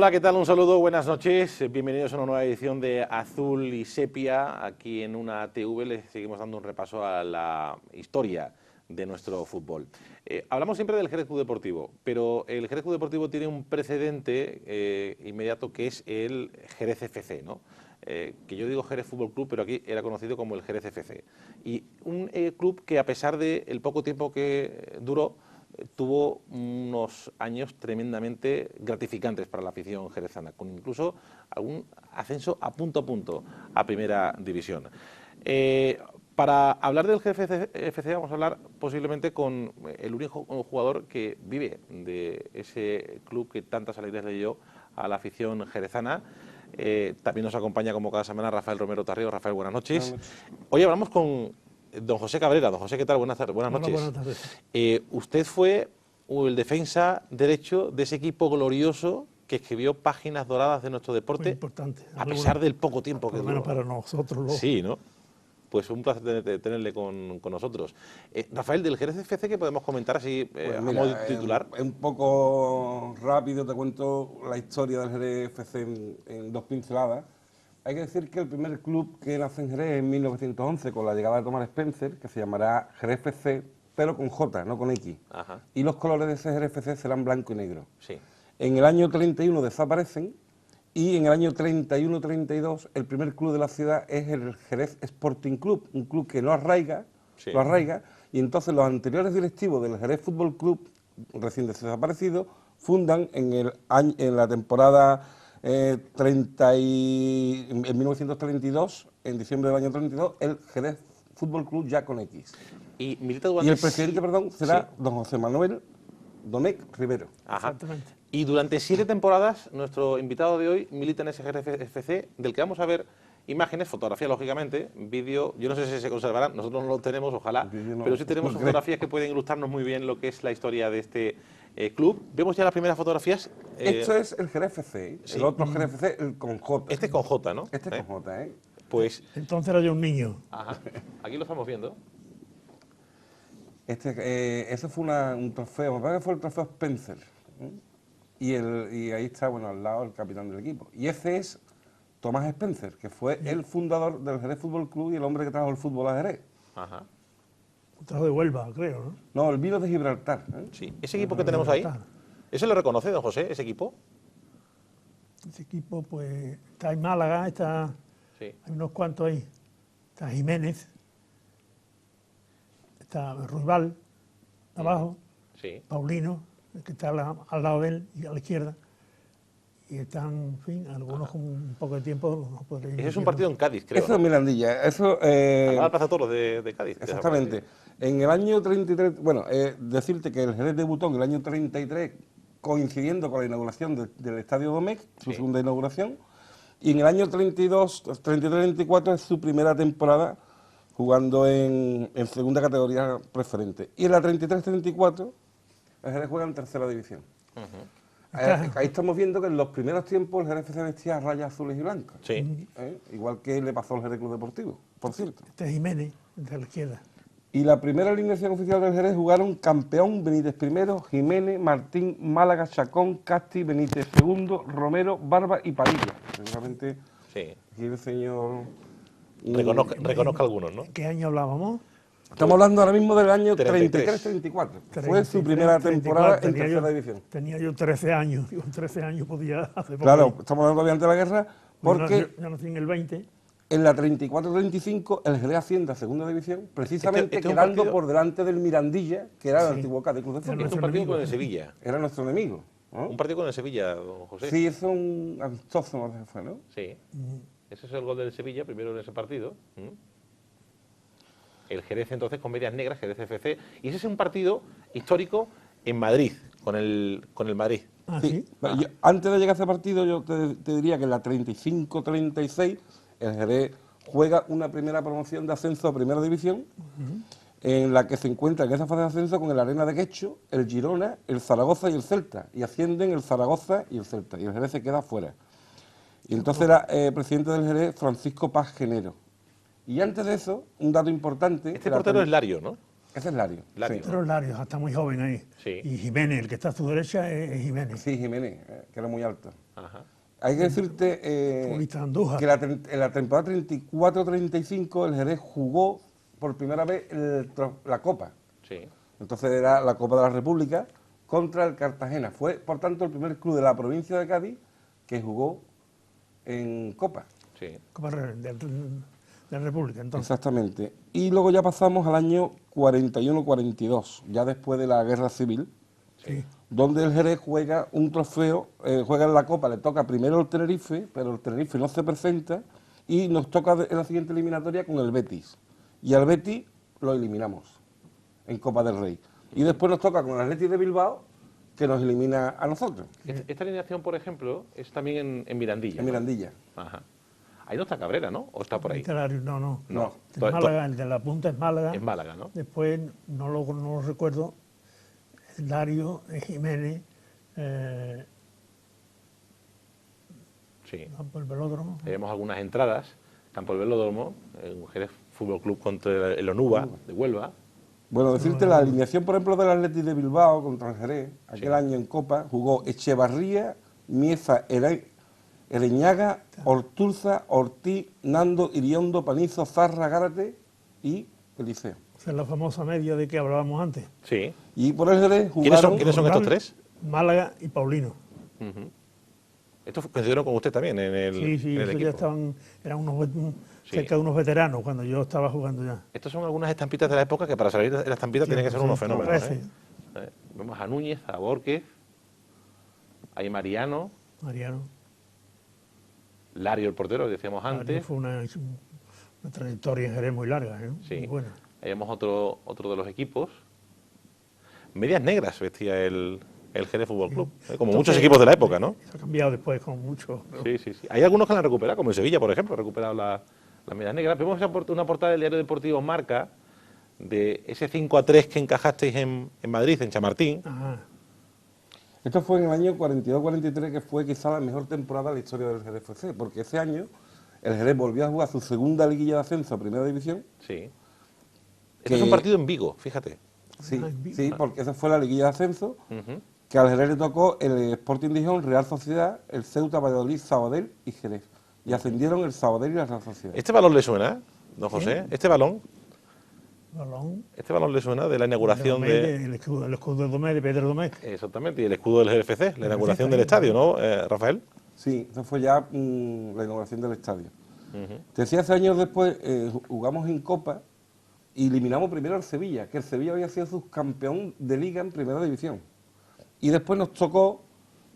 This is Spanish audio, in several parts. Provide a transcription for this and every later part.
Hola, ¿qué tal? Un saludo, buenas noches. Bienvenidos a una nueva edición de Azul y Sepia. Aquí en una TV les seguimos dando un repaso a la historia de nuestro fútbol. Hablamos siempre del Jerez Club Deportivo, pero el Jerez Club Deportivo tiene un precedente inmediato que es el Jerez FC, ¿no? Que yo digo Jerez Fútbol Club, pero aquí era conocido como el Jerez FC. Y un club que, a pesar del poco tiempo que duró, tuvo unos años tremendamente gratificantes para la afición jerezana, con incluso algún ascenso a punto a primera división. Para hablar del Jerez FC vamos a hablar posiblemente con el único jugador que vive de ese club que tantas alegrías le dio a la afición jerezana. También nos acompaña como cada semana Rafael Romero Tarrio. Rafael, buenas noches. Hoy hablamos con don José Cabrera. Don José, ¿qué tal? Buenas noches. Buenas tardes. Usted fue el defensa derecho de ese equipo glorioso que escribió páginas doradas de nuestro deporte. Muy importante. A pesar del poco tiempo que duró. Bueno, para nosotros. Sí, ¿no? Pues un placer tenerle con nosotros. Rafael, del Jerez FC, ¿qué podemos comentar así a modo de titular? Un poco rápido te cuento la historia del Jerez FC en dos pinceladas. Hay que decir que el primer club que nace en Jerez en 1911, con la llegada de Thomas Spencer, que se llamará Jerez FC, pero con J, no con X. Ajá. Y los colores de ese Jerez FC serán blanco y negro. Sí. En el año 31 desaparecen y en el año 31-32 el primer club de la ciudad es el Jerez Sporting Club, un club que no arraiga, Sí. lo arraiga, y entonces los anteriores directivos del Jerez Fútbol Club, recién desaparecido, fundan en la temporada en 1932, en diciembre del año 32, el Jerez Fútbol Club ya con X. Y milita durante... Y el presidente, será don José Manuel Domecq Rivero. Ajá. Exactamente. Y durante 7 temporadas, nuestro invitado de hoy milita en ese Jerez FC, del que vamos a ver imágenes, fotografías, lógicamente, vídeo. Yo no sé si se conservarán, nosotros no lo tenemos, ojalá, No, pero sí tenemos fotografías que pueden ilustrarnos muy bien lo que es la historia de este club. Vemos ya las primeras fotografías. Esto es el Jerez FC, sí. el otro Jerez FC, el con J. Este es con J, ¿no? Este es con J, ¿eh? Pues, Entonces era yo un niño. ajá, aquí lo estamos viendo. Ese fue un trofeo, me parece que fue el trofeo Spencer. ¿Eh? Y ahí está, bueno, al lado el capitán del equipo. Y ese es Thomas Spencer, que fue el fundador del Jerez Fútbol Club y el hombre que trajo el fútbol a Jerez. Ajá. Un trabajo de Huelva, creo, ¿no? No, el vino de Gibraltar. ¿eh? Sí, ese equipo que tenemos ahí, ¿ese lo reconoce, don José, ese equipo? Ese equipo, pues, está en Málaga, Sí. hay unos cuantos ahí. Está Jiménez, está Ruibal, abajo, Sí. Paulino, el que está al lado de él y a la izquierda. Y están, en fin, algunos con un poco de tiempo. No podré Ese es un partido en Cádiz, creo. Eso es Mirandilla. Eso, Al lado de Plaza Toros de Cádiz. exactamente. En el año 33, bueno, decirte que el Jerez debutó en el año 33, coincidiendo con la inauguración del Estadio Domecq, su Sí. segunda inauguración, y en el año 33-34 es su primera temporada jugando en segunda categoría preferente. Y en la 33-34 el Jerez juega en tercera división. Ahí estamos viendo que en los primeros tiempos el Jerez FC vestía rayas azules y blancas. Sí. Igual que le pasó al Jerez Club Deportivo, por cierto. Este es Jiménez, de la izquierda. Y la primera alineación oficial del Jerez jugaron Campeón, Benítez primero, Jiménez, Martín, Málaga, Chacón, Casti, Benítez segundo, Romero, Barba y Padilla. Seguramente Sí. aquí el señor... Reconozca algunos, ¿no? ¿En qué año hablábamos? Estamos hablando ahora mismo del año 33. 33-34. Fue su primera temporada en tercera división. Tenía yo 13 años. Digo, en 13 años podía hacer poco. Claro, estamos hablando todavía antes de la guerra, porque Yo nací en el 20. en la 34-35 el Jerez asciende a segunda división, precisamente Este es un quedando partido- por delante del Mirandilla, que era el Sí. antiguo Cádiz Club de Era Fútbol. Es un partido con el Sevilla. Era nuestro enemigo. ¿no? Un partido con el Sevilla, don José. Sí, es un amistoso, me parece que fue, ¿no? Sí. Ese es el gol del Sevilla, primero en ese partido. El Jerez entonces con medias negras, Jerez FC. Y ese es un partido histórico en Madrid, con el Madrid. Ah, Sí. sí. Pero antes de llegar a ese partido, yo te diría que en la 35-36 el Jerez juega una primera promoción de ascenso a primera división, en la que se encuentra en esa fase de ascenso con el Arena de Quecho, el Girona, el Zaragoza y el Celta. Y ascienden el Zaragoza y el Celta. Y el Jerez se queda fuera. Y entonces era presidente del Jerez Francisco Paz Genero. Y antes de eso, un dato importante... Este portero es Lario, ¿no? Ese es Lario. Lario. Sí. Pero Larios, está muy joven ahí. Sí. Y Jiménez, el que está a su derecha, es Jiménez. Sí, Jiménez, que era muy alto. Ajá. Hay que decirte Futbolista de Andújar. que en la temporada 34-35 el Jerez jugó por primera vez la Copa. Sí. Entonces era la Copa de la República contra el Cartagena. Fue, por tanto, el primer club de la provincia de Cádiz que jugó en Copa. Sí. Copa de la República, entonces. Exactamente. Y luego ya pasamos al año 41-42, ya después de la Guerra Civil, Sí. donde el Jerez juega un trofeo, juega en la Copa, le toca primero el Tenerife, pero el Tenerife no se presenta y nos toca en la siguiente eliminatoria con el Betis. Y al Betis lo eliminamos en Copa del Rey. Y después nos toca con el Athletic de Bilbao, que nos elimina a nosotros, Esta alineación, por ejemplo, es también en Mirandilla. en ¿no? Mirandilla. Ajá. Ahí no está Cabrera, ¿no? ¿O está por ahí? Literario, no. No. El Málaga, el de la punta es Málaga. Es Málaga, ¿no? Después, no lo recuerdo, Dario, Jiménez, Sí. el velódromo. Tenemos algunas entradas. Campo del Velódromo, un Jerez Fútbol Club contra el Onuba de Huelva. Bueno, decirte la alineación, por ejemplo, del Athletic de Bilbao contra el Jerez, aquel año en Copa, jugó Echevarría, Mieza, Ereñaga, Ortulza, Ortiz, Nando, Iriondo, Panizo, Zarra, Gárate y Eliseo. Esa es la famosa media de que hablábamos antes. Sí. Y por el Jerez ¿Quiénes son, jugaron... ¿quiénes son estos tres? Málaga y Paulino. Ujú. Estos coincidieron con usted también en el, Sí, en el ellos equipo. ya estaban, eran Sí. cerca de unos veteranos cuando yo estaba jugando ya. Estos son algunas estampitas de la época que para salir de la estampita tienen que ser unos fenómenos. parece. Vemos a Núñez, a Borges, a Mariano, Mariano. Lario el portero, que decíamos Mariano antes. fue una trayectoria en Jerez muy larga, ¿eh? Sí. Muy buena. Ahí vemos otro de los equipos. Medias negras vestía el Jerez Fútbol Club, como Entonces, muchos equipos de la época, ¿no? Se ha cambiado después con mucho. Sí, sí, sí. Hay algunos que la han recuperado, como en Sevilla, por ejemplo, ha recuperado las medias negras. Vemos una portada del diario deportivo Marca, de ese 5-3 que encajasteis en Madrid, en Chamartín. Ajá. Esto fue en el año 42-43, que fue quizá la mejor temporada de la historia del Jerez FC, porque ese año el Jerez volvió a jugar su segunda liguilla de ascenso a Primera División. Sí. Este es un partido en Vigo, fíjate. Sí, Ah, en Vigo. sí, porque esa fue la liguilla de ascenso, Ujú. que al Jerez le tocó el Sporting de Gijón, Real Sociedad, el Ceuta, Valladolid, Sabadell y Jerez. Y ascendieron el Sabadell y la Real Sociedad. ¿Este balón le suena, don José? ¿Este balón le suena de la inauguración de...? El escudo de Domé, de Pedro Domé. Exactamente, y el escudo del GFC, la inauguración del estadio, ¿no, Rafael? Sí, eso fue ya la inauguración del estadio. Ujú. Te decía, hace años después jugamos en Copa y eliminamos primero al Sevilla, que el Sevilla había sido subcampeón de Liga en Primera División. Y después nos tocó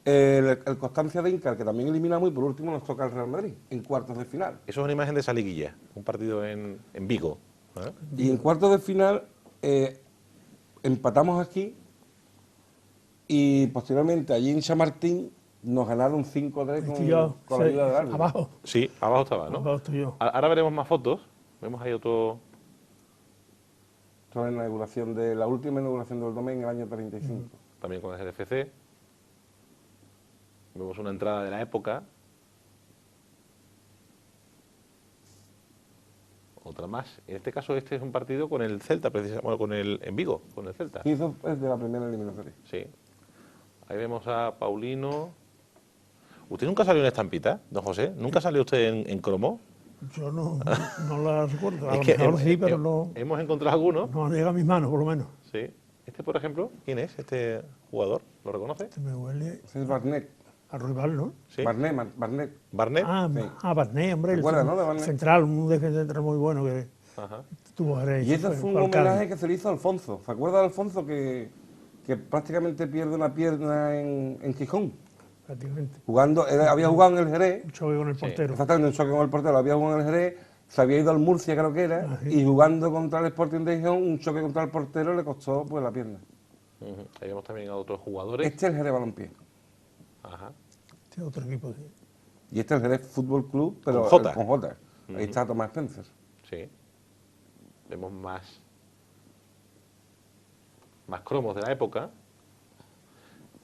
el Constancia de Inca, que también eliminamos, y por último nos toca el Real Madrid, en cuartos de final. Eso es una imagen de esa liguilla, un partido en Vigo. ¿eh? Y en cuartos de final empatamos aquí y posteriormente allí en Chamartín nos ganaron 5-3 Estoy yo, con la ayuda del árbitro. abajo. Sí, abajo estaba, ¿no? Abajo estoy yo. Ahora veremos más fotos. Vemos ahí otro... Esto es la última inauguración del Domén en el año 35. También con el GFC. Vemos una entrada de la época. Otra más. En este caso, este es un partido con el Celta, precisamente, en Vigo, con el Celta. Sí, eso es de la primera eliminatoria. Sí. Ahí vemos a Paulino. ¿Usted nunca salió en estampita, don José? ¿Nunca salió usted en cromo? Yo no la recuerdo. A Es lo que mejor sí, pero no hemos encontrado algunos. han llegado a mis manos, por lo menos. Sí. Este, por ejemplo, ¿quién es este jugador? ¿Lo reconoce? Este me huele Ese es Barnet. a rival, ¿no? Sí. Barnet. Barnet. Barnet, hombre. ¿Te acuerdas, no, de Barnet? Central, un defensa central muy bueno que Ajá. tuvo Jerez. Y ese fue un homenaje que se le hizo a Alfonso. ¿Se acuerda de Alfonso que prácticamente pierde una pierna en Gijón? Prácticamente. Había jugado en el Jerez, Un choque con el portero. exactamente un choque con el portero, había jugado en el Jerez, se había ido al Murcia, creo que era, Ah, sí. y jugando contra el Sporting de Gijón, un choque contra el portero le costó pues la pierna. Ujú. Ahí vemos también a otros jugadores. Este es el Jerez Balompié. Ajá. Este otro equipo, sí. Y este es el Jerez Fútbol Club, pero Con J. con J. Ahí está Tomás Spencer. Sí. Vemos más cromos de la época.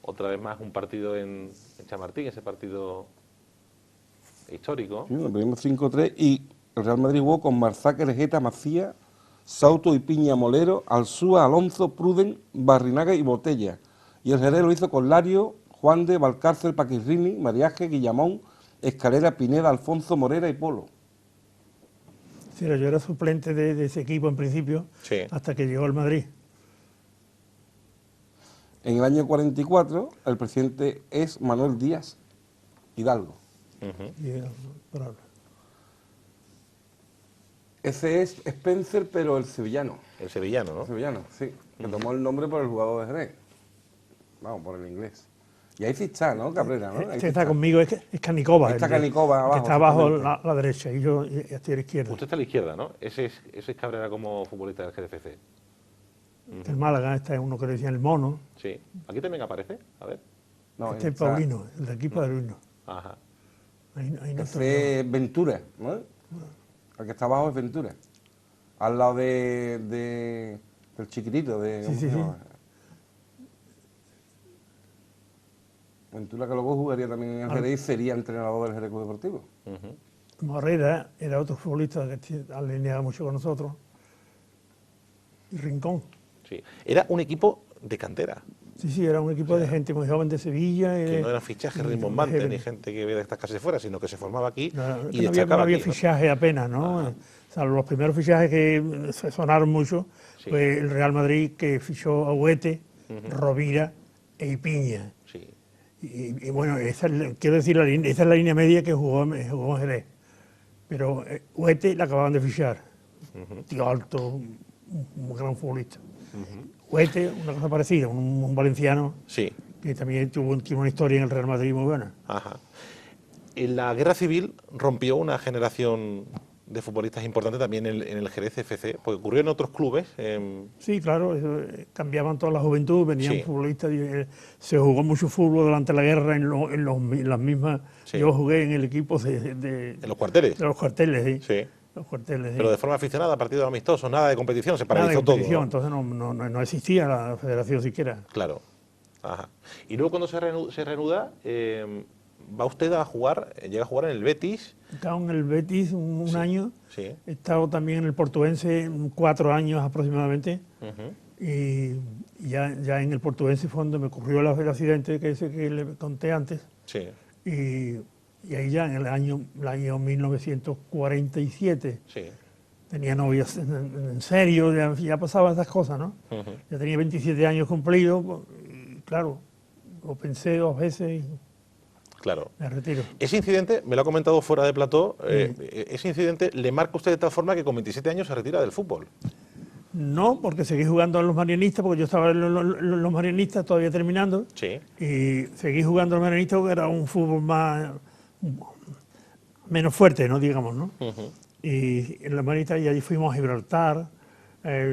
Otra vez más un partido en Chamartín, ese partido histórico. Sí, nos pedimos 5-3 y el Real Madrid jugó con Marzaque, Rejeta, Macías, Sauto y Piña, Molero, Alzúa, Alonso, Pruden, Barrinaga y Botella. Y el Jerez lo hizo con Lario, Juan de, Valcárcel, Paquirrini, Mariaje, Guillamón, Escalera, Pineda, Alfonso, Morera y Polo. Sí, yo era suplente de ese equipo en principio, Sí. hasta que llegó al Madrid. En el año 44, el presidente es Manuel Díaz Hidalgo. Ujú. Y, pero, Ese es Spencer, pero el sevillano. El sevillano, El ¿no? sevillano, sí. Que tomó el nombre por el jugador de Jerez. Vamos, por el inglés. Y ahí sí está, ¿no? Cabrera, ¿no? Ahí sí este está conmigo, es Canicova. Ahí está el de- Canicova el que abajo, está abajo exactamente. la derecha y yo estoy a la izquierda. Usted está a la izquierda, ¿no? Ese es Cabrera como futbolista del GDFC. El Málaga, este es uno que le decían el mono. Sí. ¿Aquí también aparece? A ver. No, Este es está- Paulino, el de aquí Paulino. Ajá. Ahí no estoy Ese es Ventura, ¿no? El que está abajo es Ventura. Al lado del chiquitito, de... Sí, ¿cómo sí, se sí. llama? Ventura, que luego jugaría también en el Jerez y sería entrenador del Jerez Club Deportivo. Ujú. yo. Morera era otro futbolista que alineaba mucho con nosotros. Y Rincón. Sí. Era un equipo de cantera, Sí, era un equipo de gente muy joven de Sevilla. que no eran fichajes rimbombantes ni gente que viene de estas casas de fuera, sino que se formaba aquí No, y que destacaba no había aquí, ¿no? fichaje apenas, ¿no? O sea, los primeros fichajes que se sonaron mucho Sí. fue el Real Madrid, que fichó a Huete, Rovira e Ipiña. Sí. Y bueno, quiero decir, esa es la línea media que jugó en Jerez. Pero Huete la acababan de fichar. Tío alto, un gran futbolista. Huete, una cosa parecida, un valenciano Sí. que también tiene una historia en el Real Madrid muy buena. Ajá. En la guerra civil rompió una generación de futbolistas importante también en el Jerez FC, porque ocurrió en otros clubes. Sí, claro, cambiaban toda la juventud, venían Sí. futbolistas, se jugó mucho fútbol durante la guerra en las mismas. Sí. Yo jugué en el equipo En los cuarteles. de los cuarteles, sí. Sí. Los cuarteles, sí. Pero de forma aficionada, partidos amistosos, nada de competición, se Nada de paralizó todo. competición, ¿no? entonces no existía la federación siquiera. Claro. Ajá. Y luego cuando se reanuda, va usted a jugar, llega a jugar en el Betis. He estado en el Betis un año, Sí. he estado también en el Portuense 4 años aproximadamente. Ujú. Y ya en el Portuense fue donde me ocurrió el accidente ese que le conté antes. Sí. Y ahí ya en el año 1947 Sí. tenía novias en serio, ya pasaban esas cosas, ¿no? Ujú. Ya tenía 27 años cumplidos, y claro, lo pensé 2 veces y Claro. me retiro. Ese incidente, me lo ha comentado fuera de plató, ese incidente le marca a usted de tal forma que con 27 años se retira del fútbol. No, porque seguí jugando a los marianistas, porque yo estaba en los marianistas todavía terminando, Sí. y seguí jugando a los marianistas porque era un fútbol menos fuerte, ¿no? Digamos, ¿no? Ujú. Y en la Marita y allí fuimos a Gibraltar,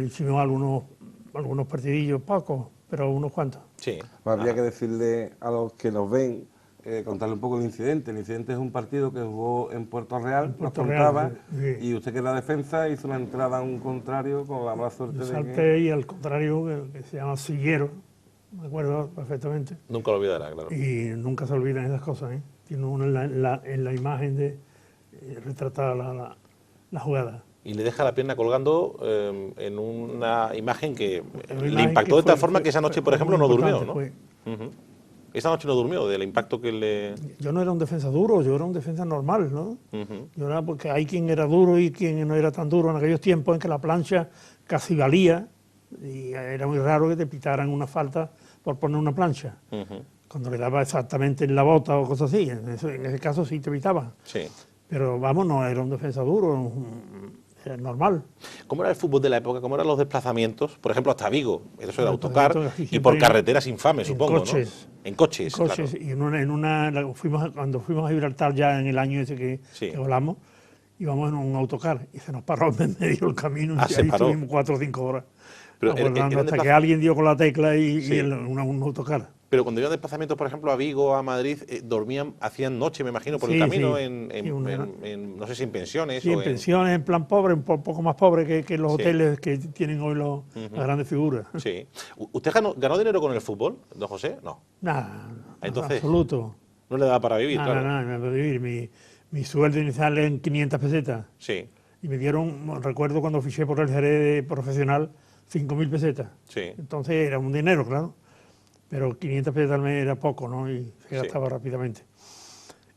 hicimos algunos partidillos, pocos, pero unos cuantos. Sí. Habría que decirle a los que nos ven, contarle un poco el incidente. El incidente es un partido que jugó en Puerto Real, Puerto nos Real, contaba, sí. y usted que era defensa hizo una entrada a un contrario con la mala suerte Yo de salté que... y al contrario, que se llama Sillero, me acuerdo perfectamente, Nunca lo olvidará, claro. y nunca se olvidan esas cosas, ¿eh? Tiene uno en la imagen de retratada la jugada. Y le deja la pierna colgando en una imagen que Una le imagen impactó que de tal fue- forma fue- que esa noche, fue por ejemplo, muy no durmió, ¿no? importante, Ujú. Esa noche no durmió del impacto que le... Yo no era un defensa duro, yo era un defensa normal, ¿no? Ujú. Yo era porque hay quien era duro y quien no era tan duro en aquellos tiempos en que la plancha casi valía y era muy raro que te pitaran una falta por poner una plancha. Ujú. Cuando le daba exactamente en la bota o cosas así, en ese caso sí te pitaban. Sí. Pero vamos, no era un defensa duro, era normal. ¿Cómo era el fútbol de la época? ¿Cómo eran los desplazamientos? Por ejemplo, hasta Vigo, eso era Los autocar, desplazamientos aquí y por siempre carreteras infames, en supongo, coches. ¿no? En coches, Coches, claro. y cuando fuimos a Gibraltar ya en el año ese Sí. que volamos, íbamos en un autocar y se nos paró en medio del camino Ah, y se ahí paró. estuvimos 4 o 5 horas Pero aguardando eran hasta que alguien dio con la tecla Sí. y un autocar. Pero cuando iban desplazamientos, por ejemplo, a Vigo, a Madrid, dormían, hacían noche, me imagino, por el Sí, camino, sí. en, no sé si en pensiones Sí, o en pensiones, en plan pobre, un poco más pobre que los Sí. hoteles que tienen hoy las grandes figuras. Sí. ¿Usted ganó dinero con el fútbol, don José? No. Nada, Entonces, absoluto. No le daba para vivir, Nada, claro. nada, me puedo vivir. Mi sueldo inicial en 500 pesetas. Sí, Y me dieron, recuerdo cuando fiché por el Jerez profesional, 5.000 pesetas. sí. Entonces era un dinero, claro. Pero 500 pesetas al mes era poco, ¿no? Y se Sí. gastaba rápidamente.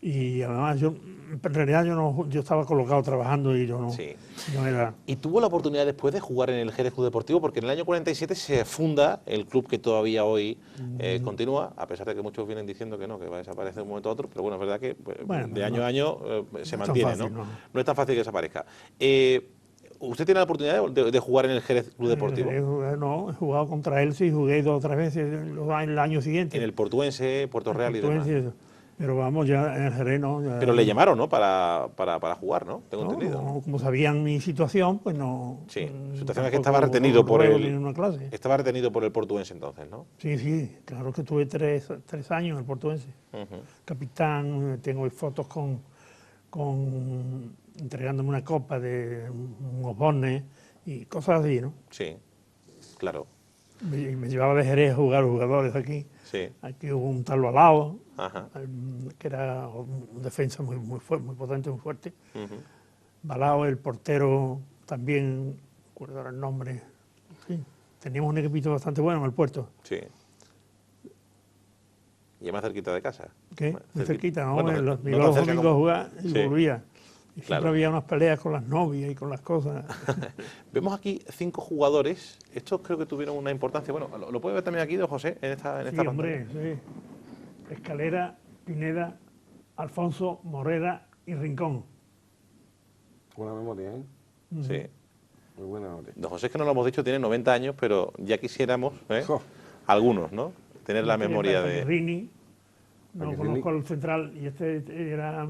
Y además en realidad yo estaba colocado trabajando y yo no, Sí. no era... ¿Y tuvo la oportunidad después de jugar en el Jerez Club Deportivo? Porque en el año 47 se funda el club que todavía hoy continúa, a pesar de que muchos vienen diciendo que no, que va a desaparecer de un momento a otro, pero bueno, es verdad que pues, Bueno, de pero año no- a año no se es tan mantiene, fácil, ¿no? no. No es tan fácil que desaparezca. ¿Usted tiene la oportunidad de jugar en el Jerez Club Deportivo? No, he jugado contra él, sí, jugué 2 o 3 veces el año siguiente. En el Portuense, Puerto el Real y demás. Portuense y eso. Pero vamos, ya en el Jerez no. Pero le llamaron, ¿no? Para jugar, ¿no? Tengo No, entendido. no, como sabían mi situación, pues no. Sí, su situación es que tampoco estaba retenido por ruego el... ni una clase. Estaba retenido por el Portuense entonces, ¿no? Sí, sí, claro que tuve 3 años en el Portuense. Ujú. Capitán, tengo fotos entregándome una copa de unos bones y cosas así, ¿no? Sí, claro, Me llevaba de Jerez a jugar jugadores aquí. sí. Aquí hubo un tal Balao, Ajá. que era un defensa muy fuerte, muy potente, muy fuerte. Ujú. Balao, el portero, también, no recuerdo ahora el nombre. Sí, teníamos un equipito bastante bueno en el puerto. Sí. Y es más cerquita de casa. ¿Qué? Muy cerquita, ¿no? Bueno, Me no iba tan los cerca domingos a como- jugar y Sí. volvía. Y siempre Claro. había unas peleas con las novias y con las cosas. Vemos aquí 5 jugadores. Estos creo que tuvieron una importancia. Bueno, lo puede ver también aquí, don José, en esta Sí, pantalla. hombre, sí. Escalera, Pineda, Alfonso, Morera y Rincón. Buena memoria, ¿eh? Sí. Muy buena memoria. Don José, es que no lo hemos dicho, tiene 90 años, pero ya quisiéramos, Jo. algunos, ¿no? Tener la Este memoria era de... Paquirrini, no Paquirrini. conozco al central, y este era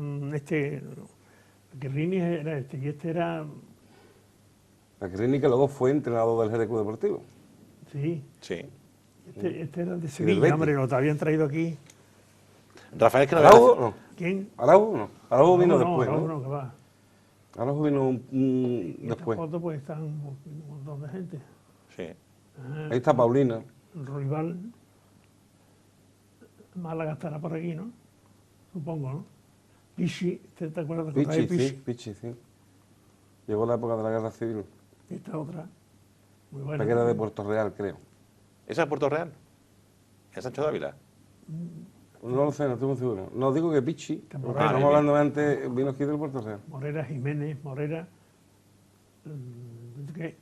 Paquirrini era este, y este era, Paquirrini, que luego fue entrenador del Jerez Club Deportivo. sí, Sí. este era de Betis. Sevilla, hombre, lo habían traído aquí. Rafael, es que no ¿Araujo? No. ¿Quién? ¿Araujo? No. Araujo vino No, después, Araujo ¿no? no, que va. Araujo vino Y esta después. foto pues están un montón de gente. Sí. Ajá. Ahí está Paulina. Rival, Málaga estará por aquí, ¿no? Supongo, ¿no? Pichi, ¿te acuerdas de Pichi, Pichi? sí, Pichi, sí. Llegó la época de la Guerra Civil. Esta otra, muy La buena. que era de Puerto Real, creo. ¿Esa es Puerto Real? ¿En Sancho de Ávila? No lo sé, no estoy muy seguro. No, digo que Pichi, Que porque Morera. estamos hablando antes, vino aquí del Puerto Real. Morera, Jiménez, Morera, ¿qué?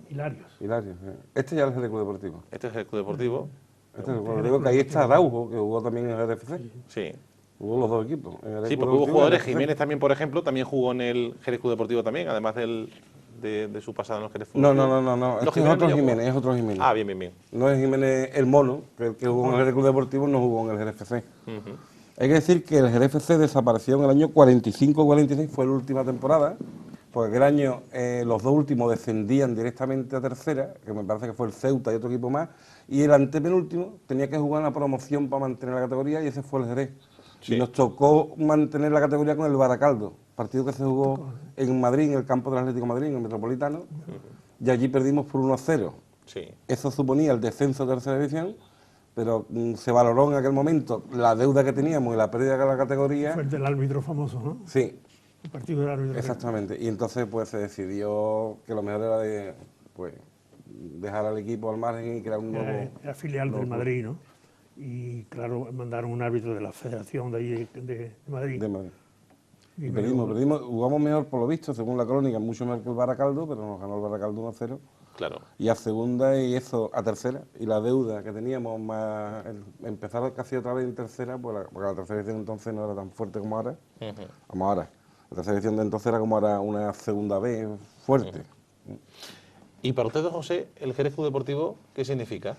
Hilarios. Hilario. Este ya es el Jerez Club Deportivo. Este es el Club Deportivo. Este es el Club Deportivo, que ahí está Araujo, que jugó también en el RFC. Sí. Jugó los dos equipos. en el Sí, Club porque hubo Deportivo y jugadores, el RFC. Jiménez también, por ejemplo, también jugó en el Jerez Club Deportivo también, además de su pasado en el Jerez Club No, Deportivo. no. Este es otro ya jugó. Jiménez, es otro Jiménez. Ah, bien, bien, bien. No es Jiménez el mono, que el que jugó en el Jerez Club Deportivo no jugó en el RFC. Ujú. Hay que decir que el Jerez FC desapareció en el año 45-46, fue la última temporada, porque aquel año los dos últimos descendían directamente a tercera, que me parece que fue el Ceuta y otro equipo más, y el antepenúltimo tenía que jugar una promoción para mantener la categoría y ese fue el Jerez. Sí. Y nos tocó mantener la categoría con el Baracaldo, partido que se jugó en Madrid, en el campo del Atlético de Madrid, en el Metropolitano, y allí perdimos por 1-0. Sí. Eso suponía el descenso a tercera división, pero se valoró en aquel momento la deuda que teníamos y la pérdida de la categoría. Fue el del árbitro famoso, ¿no? Sí, El partido del árbitro. exactamente. Y entonces pues se decidió que lo mejor era pues, dejar al equipo al margen y crear un nuevo... Era filial nuevo del club Madrid, ¿no? Y claro, mandaron un árbitro de la Federación de ahí de Madrid. de Madrid. Y Y me perdimos, jugamos mejor por lo visto, según la crónica, mucho mejor que el Baracaldo, pero nos ganó el Baracaldo 1-0. Claro. Y a segunda y eso a tercera. Y la deuda que teníamos más empezar casi otra vez en tercera, pues porque la tercera edición entonces no era tan fuerte como ahora. Ujú. Como ahora. La tercera edición de entonces era como ahora una segunda vez fuerte. Y para usted, don José, el Jerez Club Deportivo, ¿qué significa?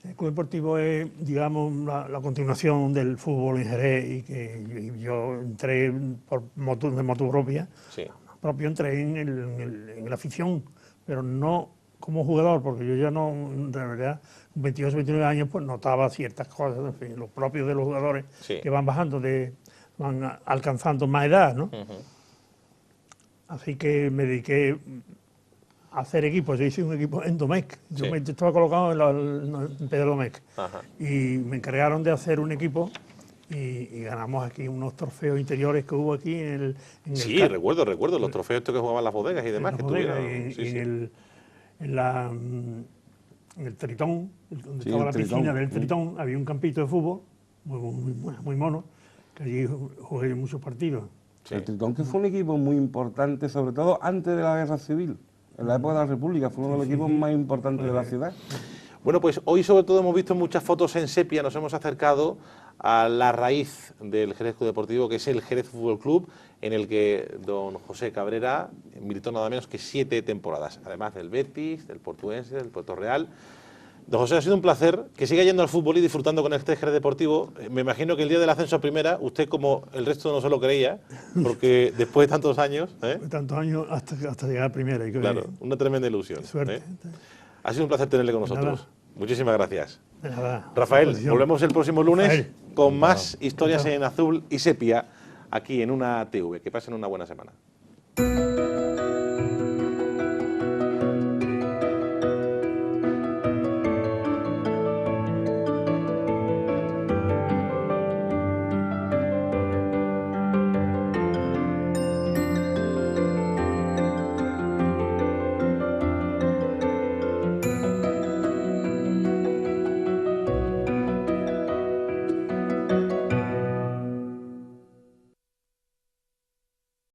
El Club Deportivo es, digamos, la continuación del fútbol en Jerez y que yo entré de motu propia, Sí. propio entré en la afición, pero no como jugador, porque yo ya no, de verdad, con 28, 29 años, pues notaba ciertas cosas, en fin, los propios de los jugadores Sí. que van bajando, van alcanzando más edad, ¿no? Ujú. Así que me dediqué a hacer equipos. Yo hice un equipo en Domecq. Yo Sí. estaba colocado en Pedro Domecq. Ajá. Y me encargaron de hacer un equipo y ganamos aquí unos trofeos interiores que hubo aquí en el Sí, ca- recuerdo los trofeos estos que jugaban las bodegas y en demás. la Que bodega tuvieron. y Sí, sí. en el Tritón, donde Sí, estaba el la Tritón, piscina del sí. Tritón, había un campito de fútbol muy mono. que allí jugué muchos partidos. Sí. El Tritón, que fue un equipo muy importante, sobre todo antes de la Guerra Civil. En la época de la República fue uno de los equipos más importantes de la ciudad. Bueno, pues hoy sobre todo hemos visto muchas fotos en sepia, nos hemos acercado a la raíz del Jerez Club Deportivo, que es el Jerez Fútbol Club, en el que don José Cabrera militó nada menos que 7 temporadas, además del Betis, del Portuense, del Puerto Real. Don José, ha sido un placer que siga yendo al fútbol y disfrutando con este Jerez Deportivo. Me imagino que el día del ascenso a primera, usted como el resto no se lo creía, porque después de tantos años... Tantos años hasta llegar a primera. Claro, una tremenda ilusión. Qué suerte. Ha sido un placer tenerle con nosotros. Nada. Muchísimas gracias. De nada. Rafael, Posición. volvemos el próximo lunes Rafael. con más historias en azul y sepia aquí en una TV. Que pasen una buena semana.